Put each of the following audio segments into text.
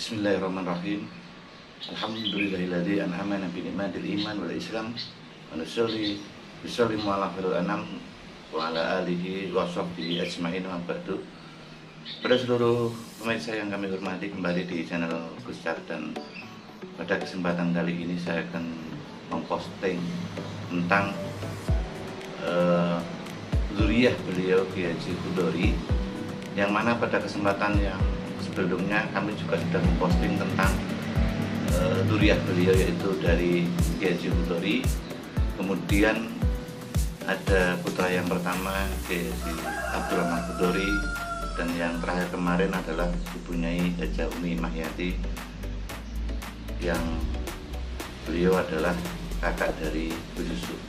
Bismillahirrahmanirrahim. Alhamdulillahilladzi an'amana bi ni'matil iman wal islam wa nusalli bisallimu ala khairil anam wa ala alihi wa sahbihi ajmain wa ba'du. Pada seluruh pemirsa yang kami hormati, kembali di channel Gus Char, dan pada kesempatan kali ini saya akan memposting tentang zuriyah beliau Kiai Haji Hudori, yang mana pada kesempatan yang sebelumnya kami juga sudah memposting tentang zuriyah beliau, yaitu dari Kiai Haji Hudori. Kemudian ada putra yang pertama Kiai Haji Abdurrahman Hudori, dan yang terakhir kemarin adalah Ibu Nyai Haja Umi Mahyati, yang beliau adalah kakak dari Gus Yusuf.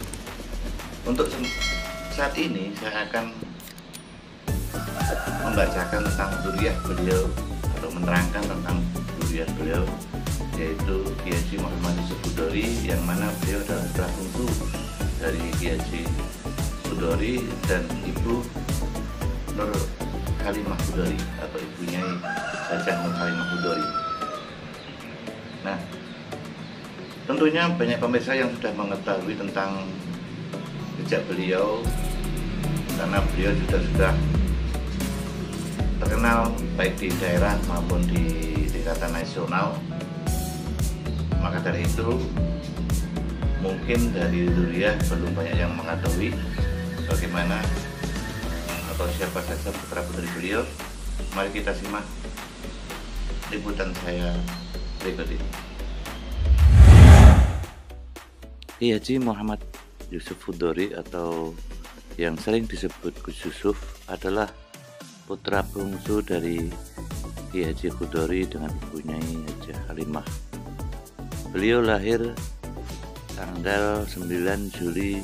Untuk saat ini saya akan membacakan tentang zuriyah beliau atau menerangkan tentang zuriyah beliau, yaitu Kiai Haji Muhammad Yusuf Hudori, yang mana beliau adalah putra bungsu dari Kiai Haji Hudori dan Ibu Nur Halimah Hudori atau Ibu Nyai Hajah Nur Halimah Hudori. Nah, tentunya banyak pemirsa yang sudah mengetahui tentang jejak beliau, karena beliau sudah terkenal baik di daerah maupun di tingkatan nasional. Maka dari itu, mungkin dari zuriyah belum banyak yang mengetahui bagaimana atau siapa saja putra putri beliau. Mari kita simak liputan saya berikut ini. Kiai Haji Muhammad Yusuf Hudori atau yang sering disebut Gus Yusuf adalah putra bungsu dari Kiai Haji Hudori dengan Ibu Nyai Hajah Halimah. Beliau lahir tanggal 9 Juli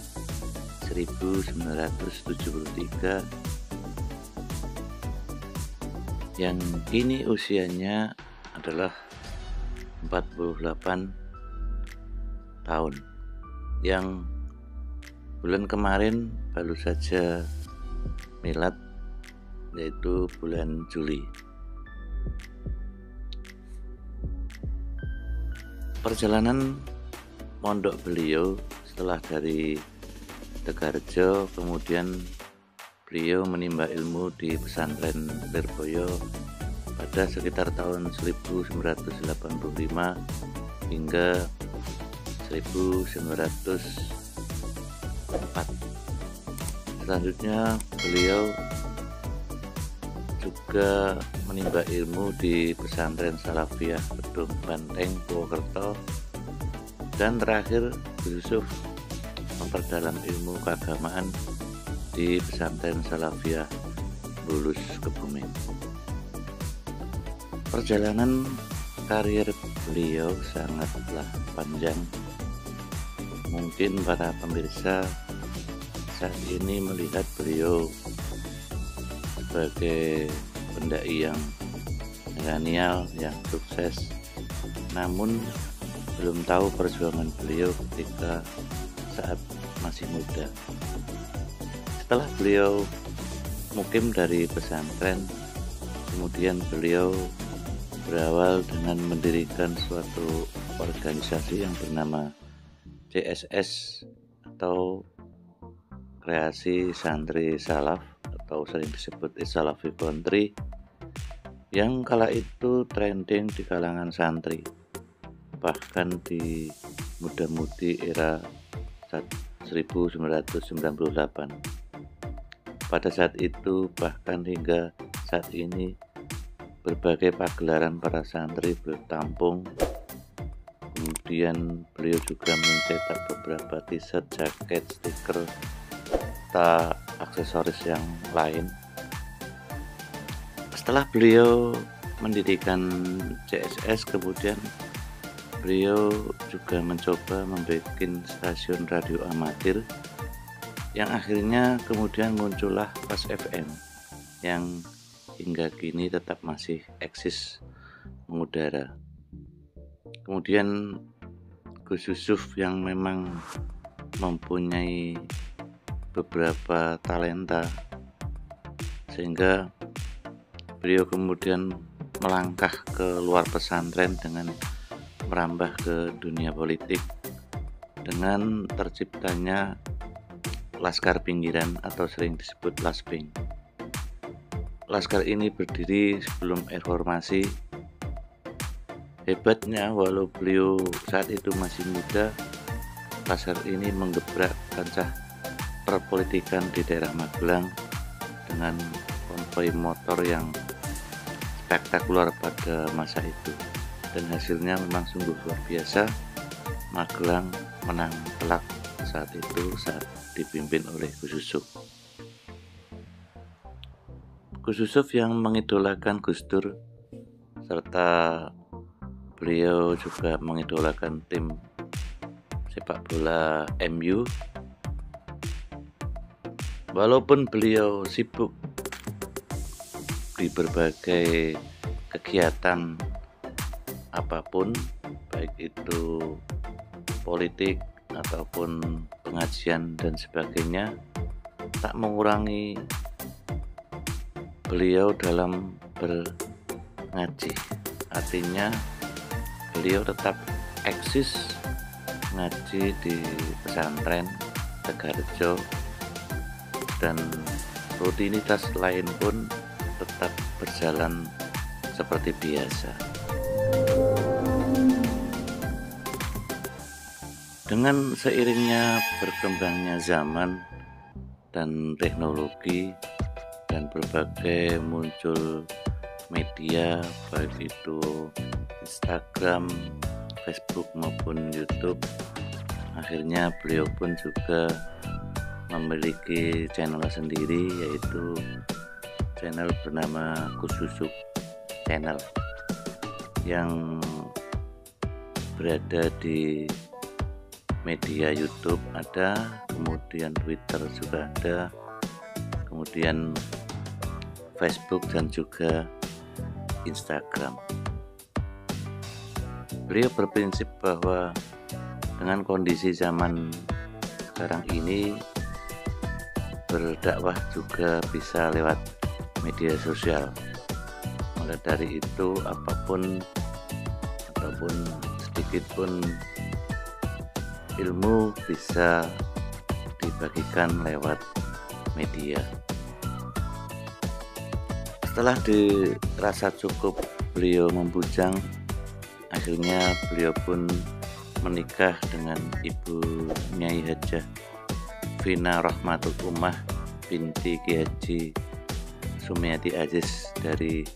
1973, yang kini usianya adalah 48 tahun, yang bulan kemarin baru saja milad, yaitu bulan Juli. Perjalanan mondok beliau setelah dari Tegarjo, kemudian beliau menimba ilmu di pesantren Lirboyo pada sekitar tahun 1985 hingga 1904. Selanjutnya beliau juga menimba ilmu di pesantren Salafiyah Kedung Banteng, Purwokerto, dan terakhir Gus Yusuf memperdalam ilmu keagamaan di pesantren Salafiyah Bulus Kebumen. Perjalanan karir beliau sangatlah panjang. Mungkin para pemirsa saat ini melihat beliau sebagai pendai yang milenial yang sukses, namun belum tahu perjuangan beliau ketika saat masih muda. Setelah beliau mukim dari pesantren, kemudian beliau berawal dengan mendirikan suatu organisasi yang bernama CSS atau Kreasi Santri Salaf, atau sering disebut Salafi Country, yang kala itu trending di kalangan santri, bahkan di muda-mudi era 1998. Pada saat itu bahkan hingga saat ini berbagai pagelaran para santri bertampung. Kemudian beliau juga mencetak beberapa t-shirt, jaket, stiker, serta aksesoris yang lain. Setelah beliau mendirikan CSS, kemudian beliau juga mencoba membuat stasiun radio amatir, yang akhirnya kemudian muncullah Pas FM, yang hingga kini tetap masih eksis mengudara. Kemudian Gus Yusuf yang memang mempunyai beberapa talenta, sehingga beliau kemudian melangkah ke luar pesantren dengan merambah ke dunia politik dengan terciptanya Laskar Pinggiran atau sering disebut Lasping. Laskar ini berdiri sebelum reformasi. Hebatnya, walau beliau saat itu masih muda, Laskar ini menggebrak kancah perpolitikan di daerah Magelang dengan konvoi motor yang spektakuler pada masa itu, dan hasilnya memang sungguh luar biasa. Magelang menang telak saat itu saat dipimpin oleh Gus Yusuf. Gus Yusuf yang mengidolakan Gus Dur, serta beliau juga mengidolakan tim sepak bola MU. Walaupun beliau sibuk di berbagai kegiatan apapun, baik itu politik ataupun pengajian dan sebagainya, tak mengurangi beliau dalam berngaji. Artinya beliau tetap eksis ngaji di pesantren Tegarrejo, dan rutinitas lain pun tetap berjalan seperti biasa. Dengan seiringnya berkembangnya zaman dan teknologi dan berbagai muncul media, baik itu Instagram, Facebook maupun YouTube, akhirnya beliau pun juga memiliki channel sendiri, yaitu channel bernama Gus Yusuf Channel yang berada di media YouTube ada, kemudian Twitter juga ada, kemudian Facebook dan juga Instagram. Beliau berprinsip bahwa dengan kondisi zaman sekarang ini, berdakwah juga bisa lewat media sosial. Maka dari itu, apapun ataupun sedikit pun ilmu bisa dibagikan lewat media. Setelah dirasa cukup beliau membujang, akhirnya beliau pun menikah dengan Ibu Nyai Hajah Vina Rahmatul Ummah binti Ki Haji Sumiati Aziz dari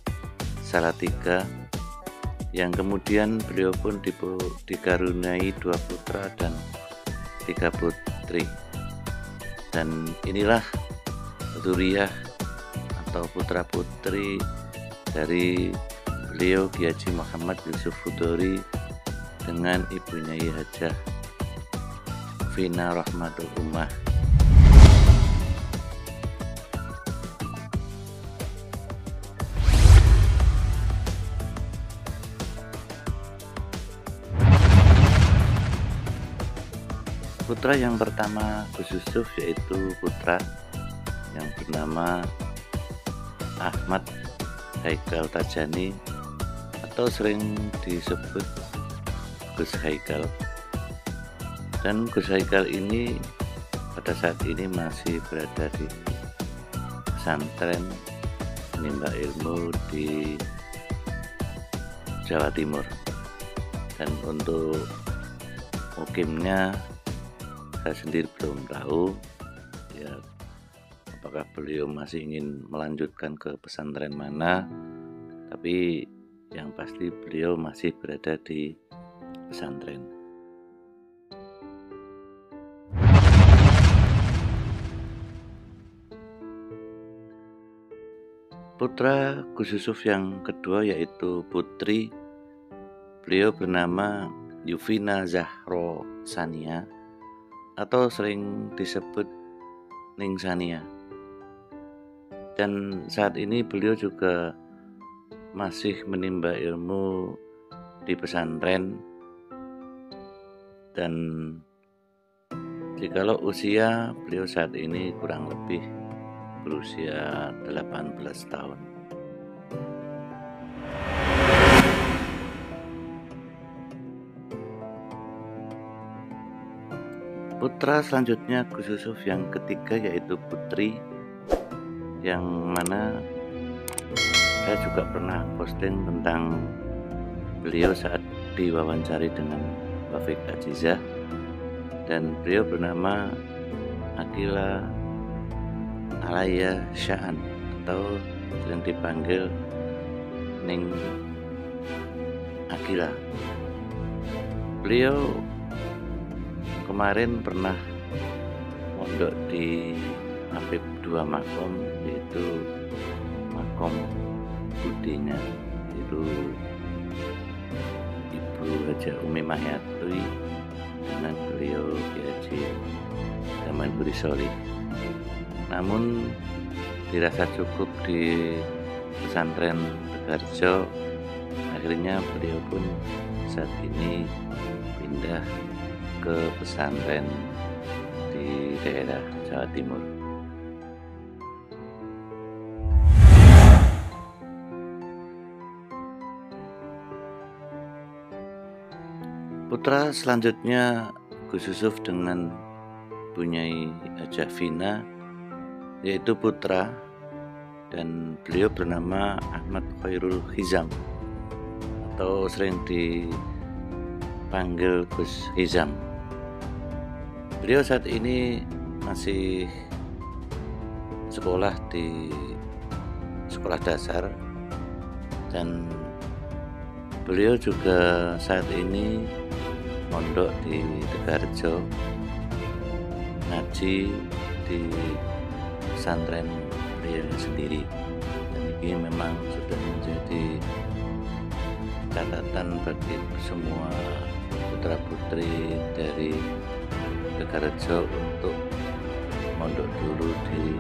Salatiga, yang kemudian beliau pun dikaruniai 2 putra dan 3 putri. Dan inilah dzurriyyah atau putra putri dari beliau Ki Haji Muhammad Yusuf Hudori dengan Ibu Nyai Hajah Vina Rahmatul Ummah. Putra yang pertama Gus Yusuf yaitu putra yang bernama Ahmad Haikal Tajani atau sering disebut Gus Haikal. Dan Gus Haikal ini pada saat ini masih berada di pesantren menimba ilmu di Jawa Timur. Dan untuk mukimnya saya sendiri belum tahu ya, apakah beliau masih ingin melanjutkan ke pesantren mana, tapi yang pasti beliau masih berada di pesantren. Putra Gus Yusuf yang kedua yaitu putri, beliau bernama Yufina Zahro Sania atau sering disebut Ning Sania. Dan saat ini beliau juga masih menimba ilmu di pesantren, dan jikalau usia beliau saat ini kurang lebih berusia 18 tahun. Putra selanjutnya Gus Yusuf yang ketiga yaitu Putri, yang mana saya juga pernah posting tentang beliau saat diwawancari dengan Wafik Azizah, dan beliau bernama Akila Alaya Syaan atau sering dipanggil Ning Akila. Beliau kemarin pernah mondok di Habib 2 makom, yaitu makom budinya yaitu Ibu Haja Umi Mahyatri dengan beliau Kiai Haji Zaman Buri Sholih. Namun dirasa cukup di pesantren Tegarjo, akhirnya beliau pun saat ini pindah ke pesantren di daerah Jawa Timur. Putra selanjutnya Gus Yusuf dengan Bunyai Hajah Vina, yaitu putra, dan beliau bernama Ahmad Khairul Hizam atau sering dipanggil Gus Hizam. Beliau saat ini masih sekolah di sekolah dasar, dan beliau juga saat ini mondok di Tegarjo, ngaji di pesantren beliau sendiri. Dan ini memang sudah menjadi catatan bagi semua putra putri dari Tegarjo untuk mondok dulu di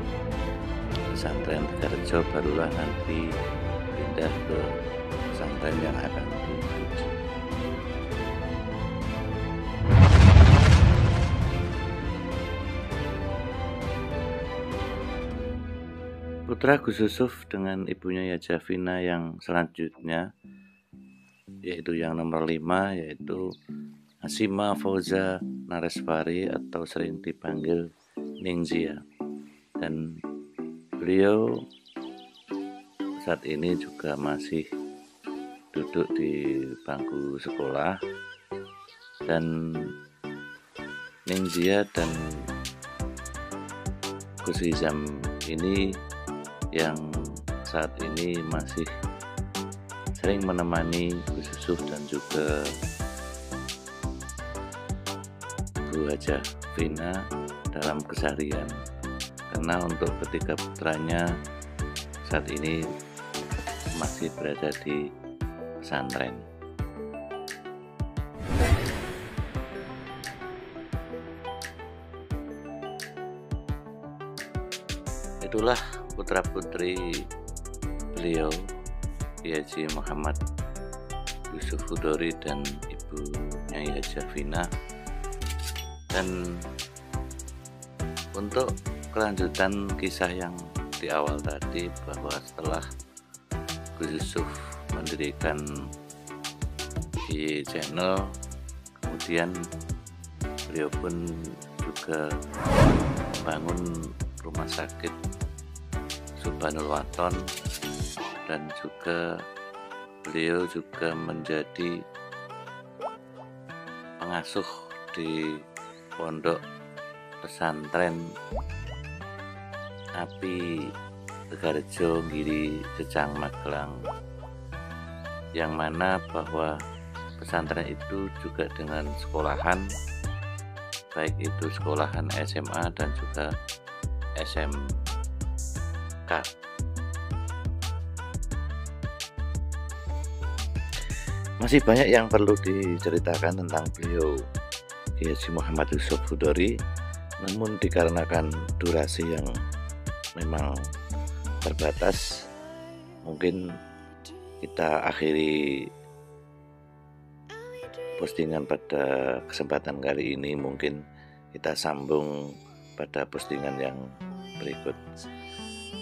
pesantren Tegarjo, barulah nanti pindah ke pesantren yang akan dituju. Putra Gus Yusuf dengan ibunya Hajah Vina yang selanjutnya, yaitu yang nomor 5, yaitu Hasima Fauza Nareswari atau sering dipanggil Ningzia, dan beliau saat ini juga masih duduk di bangku sekolah. Dan Ningzia dan Gus Hizam ini yang saat ini masih sering menemani Gus Yusuf dan juga Bu Hajah Vina dalam keseharian, karena untuk ketiga putranya saat ini masih berada di pesantren. Itulah putra putri beliau, Kiai Haji Muhammad Yusuf Hudori dan Ibu Nyai Hajah Vina. Dan untuk kelanjutan kisah yang di awal tadi, bahwa setelah Gus Yusuf mendirikan di channel, kemudian beliau pun juga membangun rumah sakit Subhanul Waton, dan juga beliau juga menjadi pengasuh di pondok pesantren Api Tegarjo Giri Jejang Magelang, yang mana bahwa pesantren itu juga dengan sekolahan, baik itu sekolahan SMA dan juga SMK. Masih banyak yang perlu diceritakan tentang beliau Kiai Haji Muhammad Yusuf Hudori, namun dikarenakan durasi yang memang terbatas, mungkin kita akhiri postingan pada kesempatan kali ini. Mungkin kita sambung pada postingan yang berikut.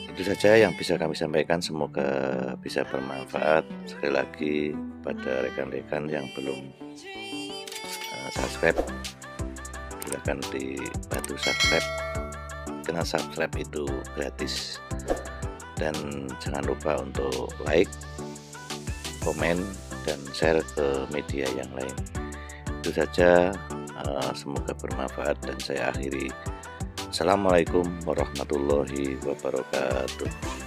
Itu saja yang bisa kami sampaikan, semoga bisa bermanfaat. Sekali lagi pada rekan-rekan yang belum subscribe, silahkan dibantu subscribe, karena subscribe itu gratis. Dan jangan lupa untuk like, komen, dan share ke media yang lain. Itu saja, semoga bermanfaat dan saya akhiri. Assalamualaikum warahmatullahi wabarakatuh.